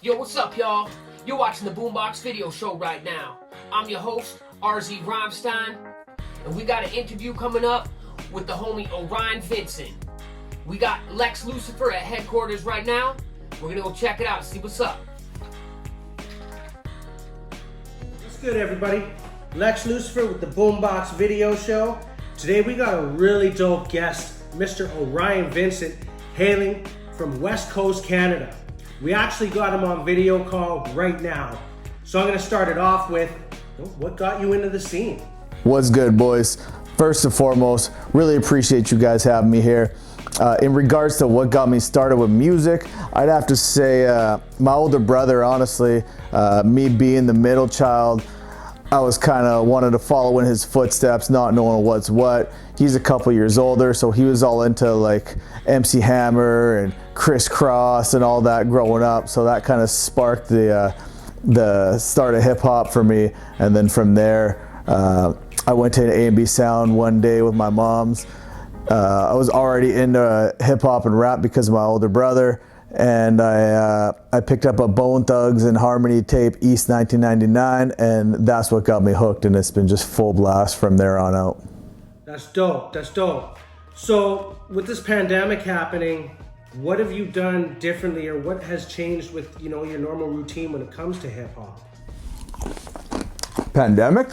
Yo, what's up, y'all? You're watching the Boombox video show right now. I'm your host, RZ Rhymestein, and we got an interview coming up with the homie Orion Vincent. We got Lex Lucifer at headquarters right now. We're gonna go check it out and see what's up. What's good, everybody? Lex Lucifer with the Boombox video show. Today we got a really dope guest, Mr. Orion Vincent, hailing from West Coast, Canada. We actually got him on video call right now. So I'm gonna start it off with, what got you into the scene? What's good, boys? First and foremost, really appreciate you guys having me here. In regards to what got me started with music, I'd have to say my older brother, honestly, me being the middle child, I was kind of wanted to follow in his footsteps, not knowing what's what. He's a couple years older, so he was all into like MC Hammer and Criss Cross and all that growing up. So that kind of sparked the start of hip hop for me. And then from there, I went to an A&B Sound one day with my mom's. I was already into hip hop and rap because of my older brother. And I picked up a Bone Thugs and Harmony tape, East 1999, and that's what got me hooked, and it's been just full blast from there on out. That's dope, that's dope. So with this pandemic happening, what have you done differently, or what has changed with, your normal routine when it comes to hip hop? Pandemic?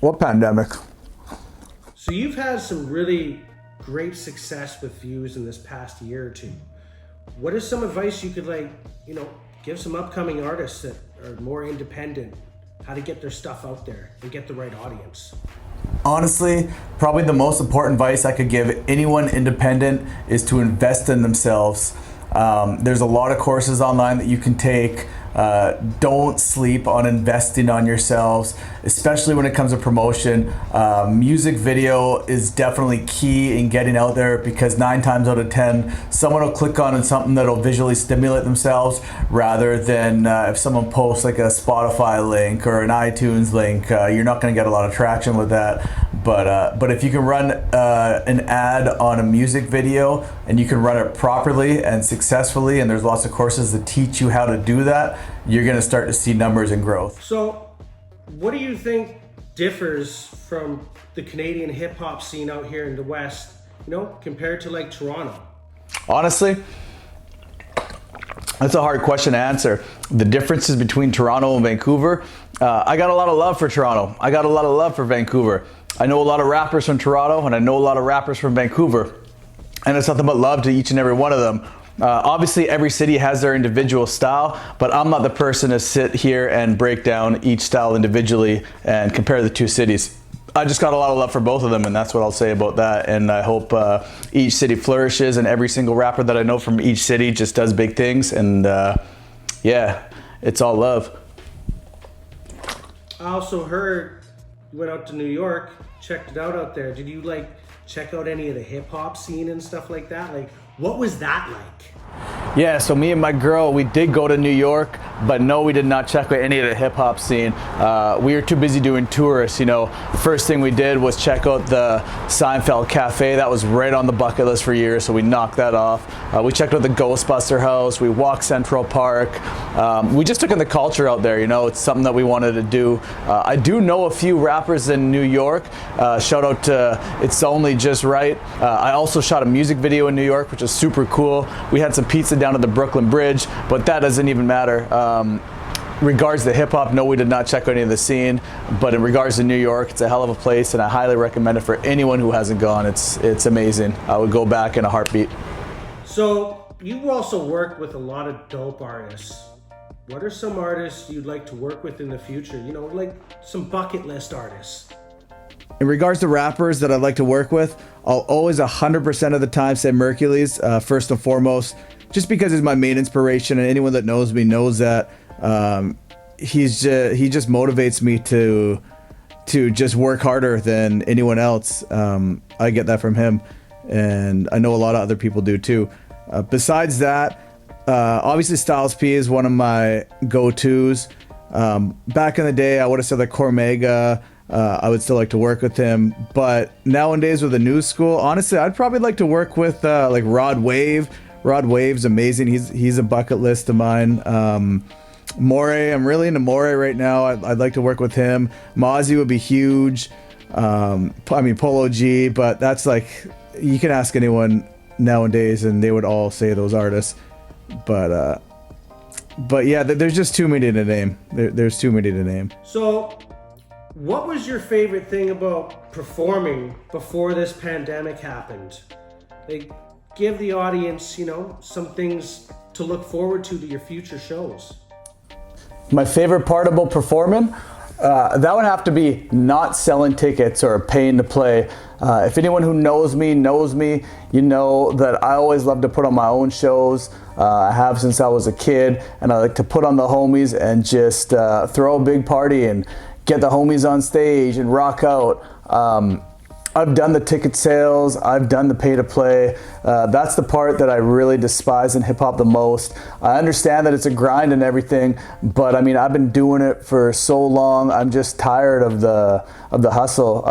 What pandemic? So you've had some really great success with views in this past year or two. What is some advice you could give some upcoming artists that are more independent, how to get their stuff out there and get the right audience? Honestly, probably the most important advice I could give anyone independent is to invest in themselves. There's a lot of courses online that you can take. Don't sleep on investing on yourselves, especially when it comes to promotion. Music video is definitely key in getting out there, because 9 times out of 10, someone will click on something that'll visually stimulate themselves, rather than if someone posts like a Spotify link or an iTunes link, you're not going to get a lot of traction with that. But if you can run an ad on a music video and you can run it properly and successfully, and there's lots of courses that teach you how to do that, you're going to start to see numbers and growth. So what do you think differs from the Canadian hip hop scene out here in the West, compared to like Toronto? Honestly, that's a hard question to answer. The differences between Toronto and Vancouver, I got a lot of love for Toronto. I got a lot of love for Vancouver. I know a lot of rappers from Toronto, and I know a lot of rappers from Vancouver. And it's nothing but love to each and every one of them. Obviously, every city has their individual style, but I'm not the person to sit here and break down each style individually and compare the two cities. I just got a lot of love for both of them, and that's what I'll say about that. And I hope each city flourishes, and every single rapper that I know from each city just does big things. And yeah, it's all love. I also heard you went out to New York, checked it out there. Did you check out any of the hip hop scene and stuff like that? What was that like? Yeah, so me and my girl, we did go to New York, but no, we did not check out any of the hip hop scene. We were too busy doing tourists, First thing we did was check out the Seinfeld Cafe. That was right on the bucket list for years, so we knocked that off. We checked out the Ghostbuster House. We walked Central Park. We just took in the culture out there, It's something that we wanted to do. I do know a few rappers in New York. Shout out to It's Only Just Right. I also shot a music video in New York, which is super cool. We had some pizza down at the Brooklyn Bridge, but that doesn't even matter. Regards to hip hop, no, we did not check out any of the scene, but in regards to New York, it's a hell of a place, and I highly recommend it for anyone who hasn't gone. It's amazing. I would go back in a heartbeat. So you also worked with a lot of dope artists. What are some artists you'd like to work with in the future? Some bucket list artists. In regards to rappers that I'd like to work with, I'll always 100% of the time say Mercules, first and foremost, just because he's my main inspiration, and anyone that knows me knows that. He just motivates me to just work harder than anyone else. I get that from him, and I know a lot of other people do too. Besides that, obviously Styles P is one of my go-tos. Back in the day, I would have said like Cormega. I would still like to work with him, but nowadays with the new school, honestly, I'd probably like to work with like Rod Wave Rod Wave's amazing. He's a bucket list of mine. Moray, I'm really into Moray right now. I'd like to work with him. Mozzie would be huge. Polo G, but that's like, you can ask anyone nowadays and they would all say those artists. But yeah, there's just too many to name. There's too many to name. So, what was your favorite thing about performing before this pandemic happened? Like, give the audience, some things to look forward to your future shows. My favorite part about performing? That would have to be not selling tickets or paying to play. If anyone who knows me, you know that I always love to put on my own shows. I have since I was a kid, and I like to put on the homies and just throw a big party and get the homies on stage and rock out. I've done the ticket sales, I've done the pay to play. That's the part that I really despise in hip hop the most. I understand that it's a grind and everything, but I mean, I've been doing it for so long. I'm just tired of the hustle.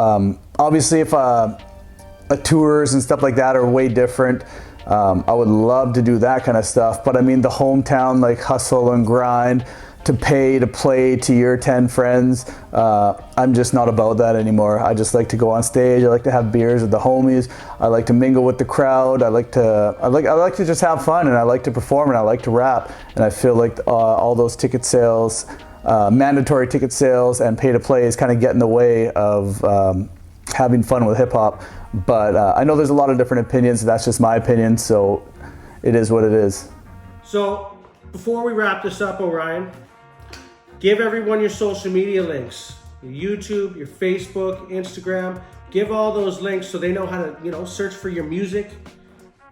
Obviously, if tours and stuff like that are way different, I would love to do that kind of stuff. But I mean, the hometown like hustle and grind, to pay to play to your 10 friends, I'm just not about that anymore. I just like to go on stage. I like to have beers with the homies. I like to mingle with the crowd. I like to just have fun, and I like to perform, and I like to rap. And I feel like all those ticket sales, mandatory ticket sales and pay to play is kind of get in the way of having fun with hip hop. But I know there's a lot of different opinions. That's just my opinion, so it is what it is. So before we wrap this up, Orion, give everyone your social media links, your YouTube, your Facebook, Instagram. Give all those links so they know how to, search for your music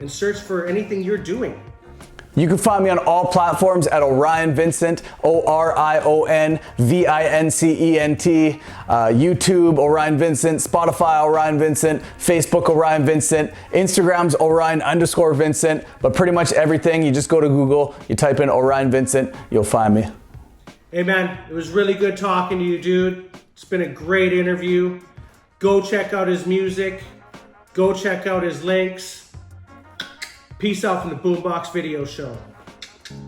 and search for anything you're doing. You can find me on all platforms at Orion Vincent, OrionVincent, YouTube, Orion Vincent, Spotify, Orion Vincent, Facebook, Orion Vincent, Instagram's Orion_Vincent, but pretty much everything, you just go to Google, you type in Orion Vincent, you'll find me. Hey man, it was really good talking to you, dude. It's been a great interview. Go check out his music. Go check out his links. Peace out from the Boombox Video Show.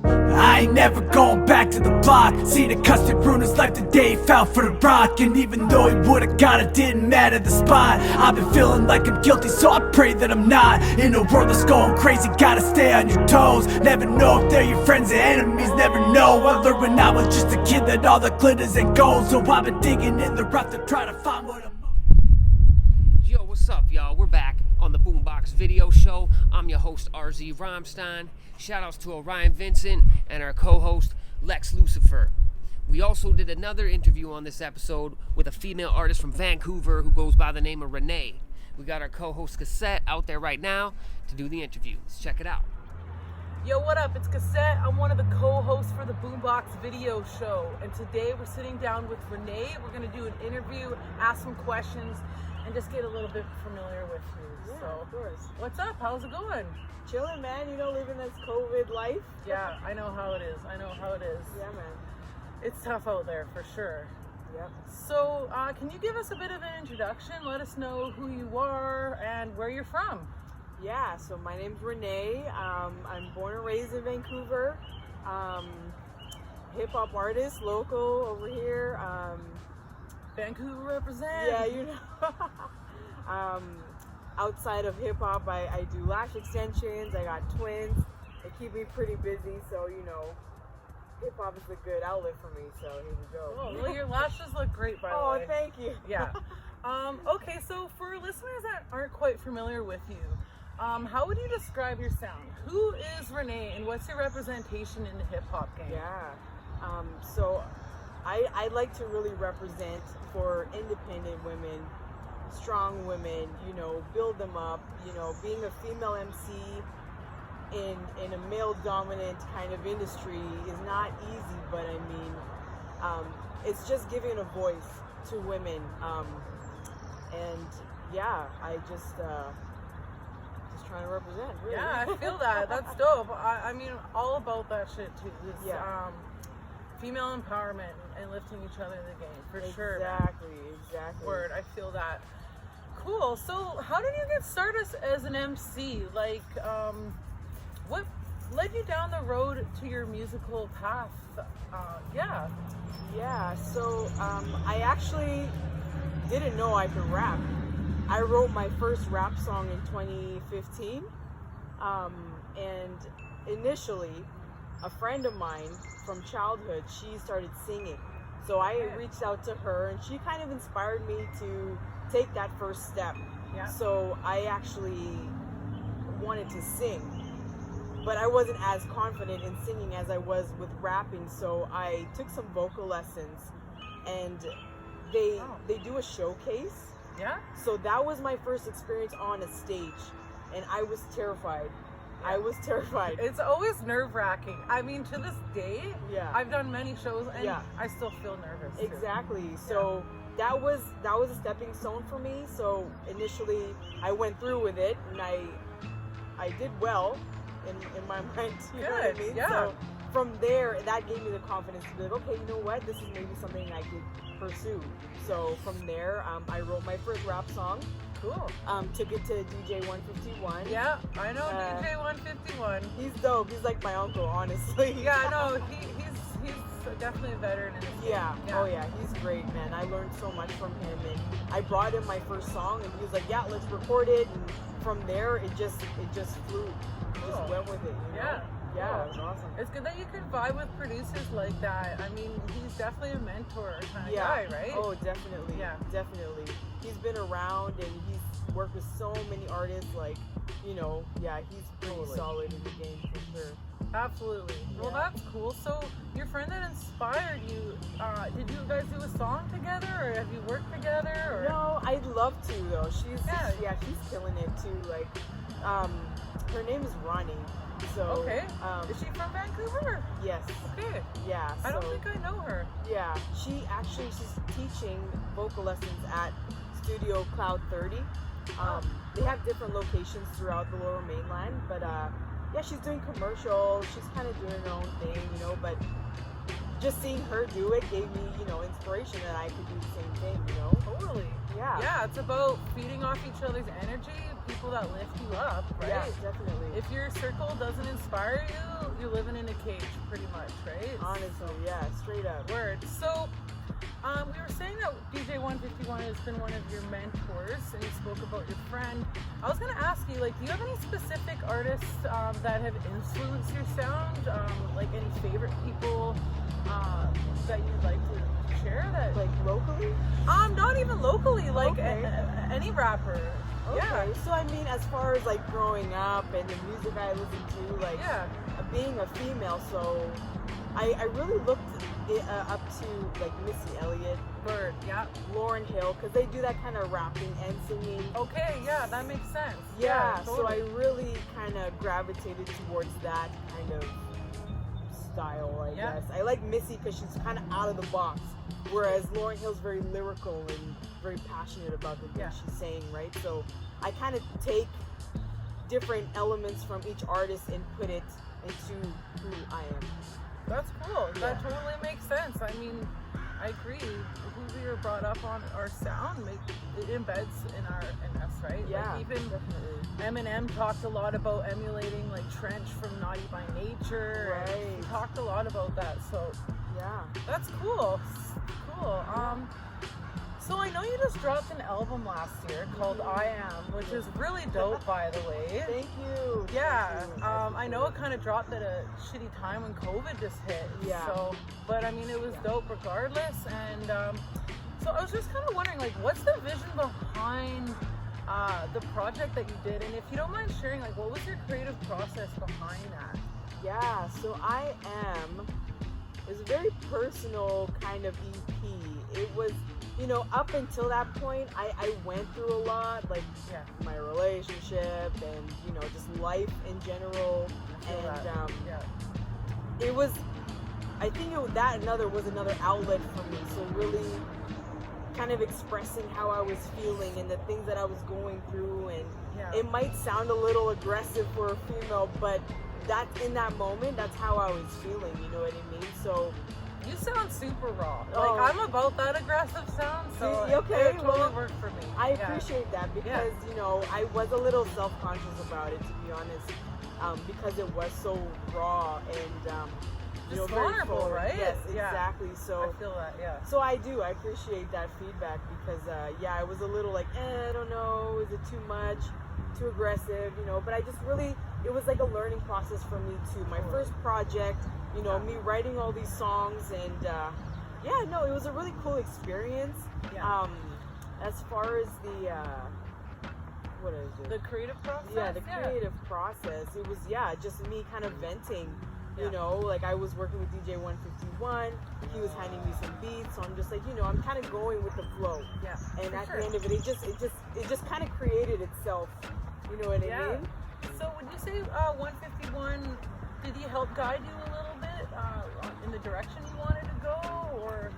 I ain't never going back to the block. Seen a custard ruin his life the day he fell for the rock. And even though he would've got it, didn't matter the spot. I've been feeling like I'm guilty, so I pray that I'm not. In a world that's going crazy, gotta stay on your toes. Never know if they're your friends or enemies, never know. I learned when I was just a kid that all that glitters and gold. So I've been digging in the rough to try to find what I'm... Yo, what's up, y'all? We're back on the Boombox Video Show. I'm your host, RZ Rhymestein. Shoutouts to Orion Vincent and our co-host, Lex Lucifer. We also did another interview on this episode with a female artist from Vancouver who goes by the name of Renay. We got our co-host Cassette out there right now to do the interview. Let's check it out. Yo, what up? It's Cassette. I'm one of the co-hosts for the Boombox Video Show. And today we're sitting down with Renay. We're going to do an interview, ask some questions, and just get a little bit familiar with you. Yeah, So, of course. what's up? How's it going? Chilling, man. Living this COVID life. Yeah, I know how it is. Yeah, man. It's tough out there for sure. Yep. So, can you give us a bit of an introduction? Let us know who you are and where you're from. Yeah, so my name's Renay. I'm born and raised in Vancouver. Hip-hop artist, local over here. Vancouver represent. Yeah, outside of hip-hop, I do lash extensions. I got twins. They keep me pretty busy, so, hip-hop is a good outlet for me, so here we go. Oh, well, your lashes look great, by the Oh, way. thank you. Yeah. Okay, so for listeners that aren't quite familiar with you, how would you describe your sound? Who is Renay and what's your representation in the hip hop game? Yeah. So I like to really represent for independent women, strong women, build them up. Being a female MC in a male dominant kind of industry is not easy, but it's just giving a voice to women. And yeah, I just trying to represent, really. Yeah, I feel that. That's dope. I mean, all about that shit too. It's, Yeah. Female empowerment and lifting each other in the game, for sure. Man. Exactly. Word, I feel that. Cool. So, how did you get started as an MC? Like, what led you down the road to your musical path? Yeah, so I actually didn't know I could rap. I wrote my first rap song in 2015, and initially, a friend of mine from childhood, she started singing. So I reached out to her, and she kind of inspired me to take that first step. Yeah. So I actually wanted to sing, but I wasn't as confident in singing as I was with rapping. So I took some vocal lessons, and they do a showcase. Yeah. So that was my first experience on a stage, and I was terrified. It's always nerve-wracking. I mean, to this day, I've done many shows, and I still feel nervous too. Exactly. So that was a stepping stone for me. So initially, I went through with it, and I did well in my mind. You know what I mean? Yeah. So from there, that gave me the confidence to be like, okay, you know what? This is maybe something I could pursue. So from there, I wrote my first rap song. Cool. Took it to DJ 151. Yeah, I know DJ 151. He's dope. He's like my uncle, honestly. Yeah, no, he's definitely a veteran in this game. Yeah. Oh yeah, he's great, man. I learned so much from him, and I brought him my first song, and he was like, "Yeah, let's record it." And from there, it just flew. Just went with it. You know? Yeah, it was awesome. It's good that you can vibe with producers like that. I mean, he's definitely a mentor kind of guy, right? Oh, definitely. Yeah. Definitely. He's been around, and he's worked with so many artists. Like, you know, he's pretty solid in the game for sure. Absolutely. Well, that's cool. So, your friend that inspired you, did you guys do a song together, or have you worked together? Or? No, I'd love to though. She's killing it too. Like, her name is Ronnie. So, okay. Is she from Vancouver? Yes. Okay. Yeah. I don't think I know her. Yeah. She's teaching vocal lessons at Studio Cloud 30. They have different locations throughout the Lower Mainland, but she's doing commercials. She's kind of doing her own thing, you know. But just seeing her do it gave me, you know, inspiration that I could do the same thing, you know. Totally. Yeah. Yeah, it's about feeding off each other's energy, people that lift you up, right? Yeah, definitely. If your circle doesn't inspire you, you're living in a cage, pretty much, right? Honestly, yeah, straight up. Word. So, we were saying that DJ 151 has been one of your mentors, and you spoke about your friend. I was going to ask you, like, do you have any specific artists that have influenced your sound? Like, any favorite people that you'd like to share? That Like, locally? not even locally, like any rapper. Okay. Yeah. So, I mean, as far as, like, growing up and the music I listen to, like, being a female, so I really looked up to, like, Missy Elliott. Bird, yeah. Lauryn Hill, because they do that kind of rapping and singing. Okay, yeah, that makes sense. Yeah, totally. so I really kind of gravitated towards that kind of style, I guess. I like Missy because she's kind of out of the box, whereas Lauryn Hill's very lyrical and very passionate about the things she's saying, right? So I kind of take different elements from each artist and put it into who I am. That's cool. That totally makes sense. I mean, I agree. Who we were brought up on, our sound, it embeds in us, right? Yeah, like even definitely. Eminem talked a lot about emulating like Trench from Naughty by Nature. Right. He talked a lot about that. So yeah, that's cool. Cool. So I know you just dropped an album last year called I Am, which is really dope, by the way. Thank you. Yeah, Thank you. I know it kind of dropped at a shitty time when COVID just hit. Yeah. So, but I mean, it was dope regardless. And so I was just kind of wondering, like, what's the vision behind the project that you did? And if you don't mind sharing, like, what was your creative process behind that? Yeah, so I Am is a very personal kind of EP. It was, you know, up until that point, I went through a lot, like my relationship and, you know, just life in general. And it was, I think that was another outlet for me. So really kind of expressing how I was feeling and the things that I was going through. And it might sound a little aggressive for a female, but in that moment, that's how I was feeling, you know what I mean? So You sound super raw. Oh. Like I'm about that aggressive sound, so Okay, it totally well, worked for me. I Yeah. appreciate that because, you know, I was a little self-conscious about it, to be honest, because it was so raw and, you know, Just very vulnerable, forward. right? Yes, Yeah. exactly. So I feel that, yeah. So I appreciate that feedback because, yeah, I was a little like, I don't know, is it too much, too aggressive, you know, but I just really, it was like a learning process for me too. My first project, you know, me writing all these songs and, yeah, no, it was a really cool experience. Yeah. As far as the, what is it? The creative process? Yeah, the creative process. It was, just me kind of venting. You know, like I was working with DJ 151. He was handing me some beats, so I'm just like, you know, I'm kind of going with the flow. Yeah. And at the end of it, it just kind of created itself. You know what I mean? So would you say 151? Did he help guide you a little bit in the direction you wanted to go, or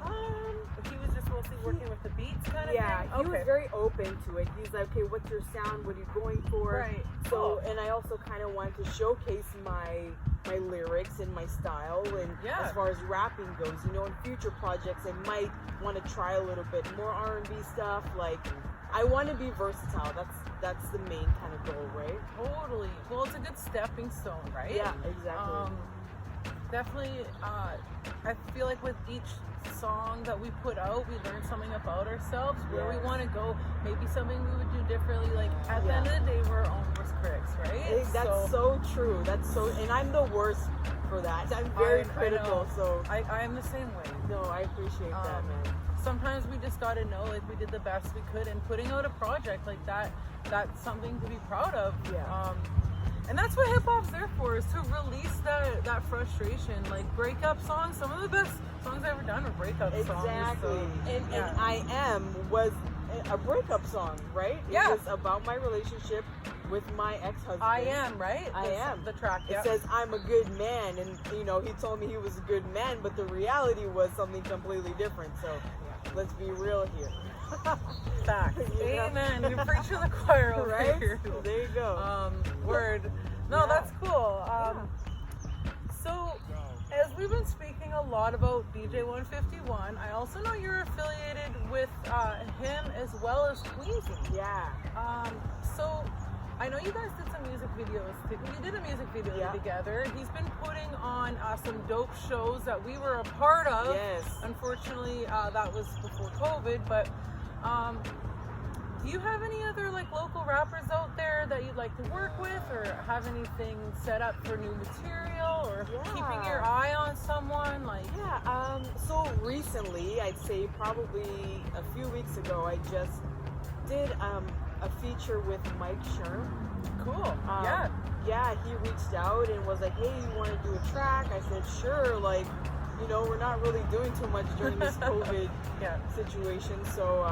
he was just mostly working with the beats kind of thing? Yeah, he was very open to it. He's like, okay, what's your sound? What are you going for? Right. So, and I also kind of wanted to showcase my lyrics and my style, and as far as rapping goes, you know, in future projects, I might want to try a little bit more R&B stuff. Like, I want to be versatile. That's the main kind of goal, right? Totally. Well, it's a good stepping stone, right? Yeah, exactly. Definitely, I feel like with each song that we put out, we learn something about ourselves, where we want to go, maybe something we would do differently. Like, at the end of the day, we're our own worst critics, right? That's so true. That's so, and I'm the worst for that. I'm very critical, so. I'm the same way. No, I appreciate that, man. Sometimes we just gotta know, like, we did the best we could, and putting out a project like that, that's something to be proud of. Yeah. And that's what hip-hop's there for, is to release that frustration. Like, breakup songs, some of the best songs I've ever done were breakup songs. Exactly. So, and I Am was a breakup song, right? Yeah. It was about my relationship with my ex-husband. I Am, right? I Am. The track, It says, I'm a good man, and, you know, he told me he was a good man, but the reality was something completely different, so let's be real here. Fact. Amen. You're preaching to the choir over right? here. There you go. Word. No, that's cool. So, as we've been speaking a lot about DJ 151, I also know you're affiliated with him as well as Queasy. Yeah. So, I know you guys did some music videos. You did a music video together. He's been putting on some dope shows that we were a part of. Yes. Unfortunately, that was before COVID, but do you have any other like local rappers out there that you'd like to work with, or have anything set up for new material, or keeping your eye on someone? Like, so recently, I'd say probably a few weeks ago, I just did a feature with Mike Sherm. Cool. Yeah, he reached out and was like, hey, you want to do a track? I said, sure. Like, you know, we're not really doing too much during this COVID situation. So,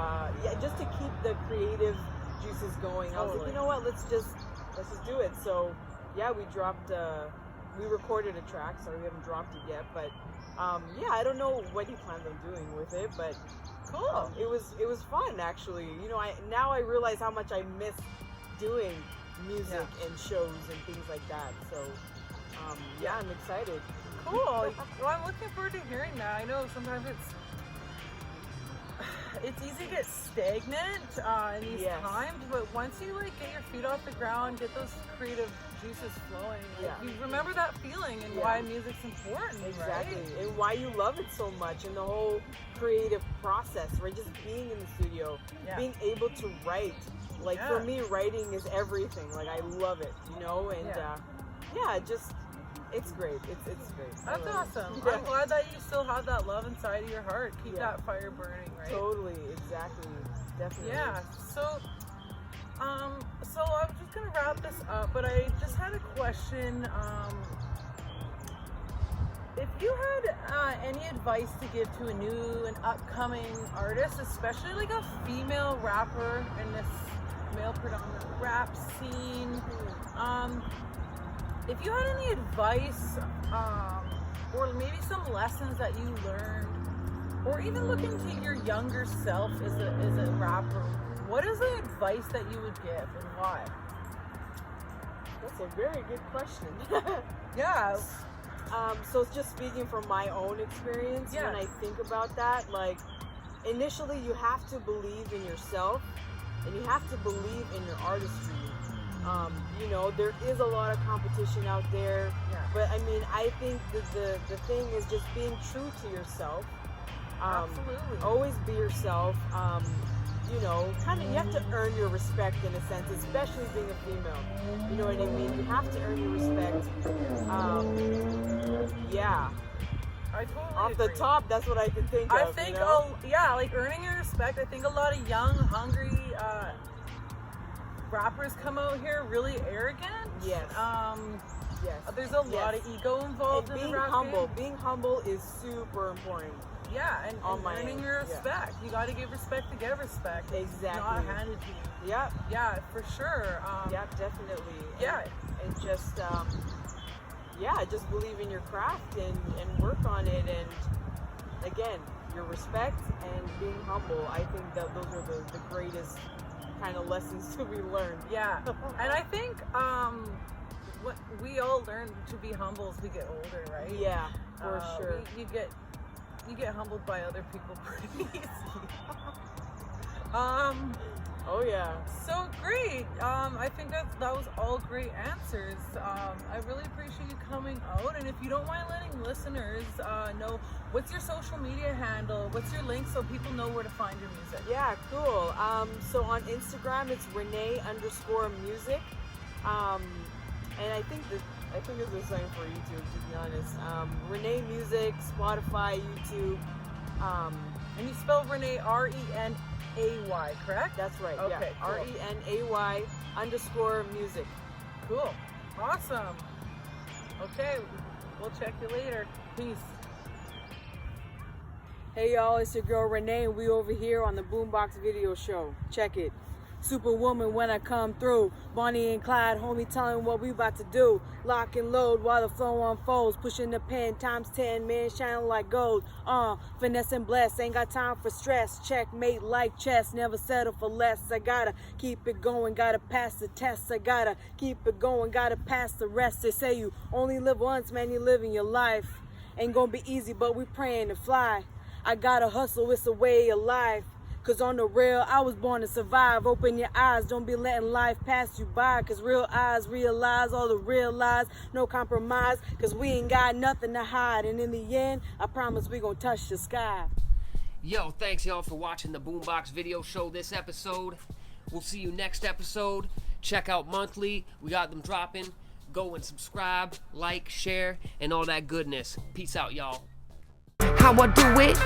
just to keep the creative juices going, I was like, you know what, let's just do it. So, yeah, we recorded a track. Sorry, we haven't dropped it yet. But, I don't know what he plans on doing with it, but cool. It was fun, actually. You know, now I realize how much I miss doing music and shows and things like that. So, I'm excited. Cool. Well, I'm looking forward to hearing that. I know sometimes it's easy to get stagnant in these times, but once you like get your feet off the ground, get those creative juices flowing, you remember that feeling and why music's important. Exactly. Right? And why you love it so much, and the whole creative process, right? Just being in the studio, being able to write. Like for me, writing is everything. Like I love it, you know, and it's great. It's great. That's awesome. I'm glad that you still have that love inside of your heart. Keep that fire burning, right? Totally, exactly. Definitely. Yeah. So I'm just gonna wrap this up, but I just had a question. If you had any advice to give to a new and upcoming artist, especially like a female rapper in this male-predominant rap scene, if you had any advice, or maybe some lessons that you learned, or even looking to your younger self as a rapper, what is the advice that you would give and why? That's a very good question. So just speaking from my own experience, Yes. when I think about that, like, initially you have to believe in yourself and you have to believe in your artistry. You know, there is a lot of competition out there, Yeah. but I mean, I think that the thing is just being true to yourself. Absolutely. Always be yourself. You know, kind of, you have to earn your respect in a sense, especially being a female. You know what I mean? You have to earn your respect. Yeah. I totally Off the agree. top, that's what I can think I of. think, you know? yeah, like earning your respect. I think a lot of young, hungry rappers come out here really arrogant. Yes. Yes. There's a lot of ego involved And in being the rap humble. game. Being humble is super important. Yeah, and On my earning end, your yeah. respect. You got to give respect to get respect. It's Exactly. not handed to you. Yep. Yeah, for sure. Yep, definitely. Yeah. And just, yeah, just believe in your craft and work on it. And again, your respect and being humble. I think that those are the greatest kind of lessons to be learned. Yeah, and I think what we all learn to be humble as we get older, right? Yeah, for sure. You get humbled by other people pretty easy. Oh yeah. So great. I think that was all great answers. I really appreciate you coming out. And if you don't mind letting listeners know, what's your social media handle? What's your link so people know where to find your music? Yeah, cool. So on Instagram, it's Renay_music. And I think it's the same for YouTube, to be honest. Renay Music, Spotify, YouTube. And you spell Renay RENAY, correct? That's right. Okay, yeah. cool. RENAY_music. Cool. Awesome. Okay, we'll check you later. Peace. Hey y'all, it's your girl Renay, and we over here on the Boombox video show. Check it. Superwoman when I come through. Bonnie and Clyde, homie, telling what we about to do. Lock and load while the flow unfolds. Pushing the pen times 10, man, shining like gold. Finesse and bless, ain't got time for stress. Checkmate like chess, never settle for less. I gotta keep it going, gotta pass the test. I gotta keep it going, gotta pass the rest. They say you only live once, man, you living your life. Ain't gonna be easy, but we praying to fly. I gotta hustle, it's a way of life. Cause on the real, I was born to survive. Open your eyes, don't be letting life pass you by. Cause real eyes realize all the real lies. No compromise, cause we ain't got nothing to hide. And in the end, I promise we gon' touch the sky. Yo, thanks y'all for watching the Boombox video show this episode. We'll see you next episode. Check out monthly. We got them dropping. Go and subscribe, like, share, and all that goodness. Peace out, y'all. How I do it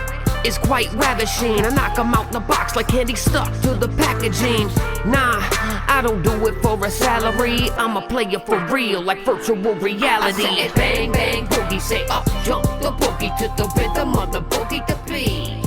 is quite ravishing. I knock 'em out the box like candy stuck to the packaging. Nah, I don't do it for a salary. I'm a player for real, like virtual reality. I say bang, bang, boogie, say up, jump the boogie to the rhythm of the boogie to beat.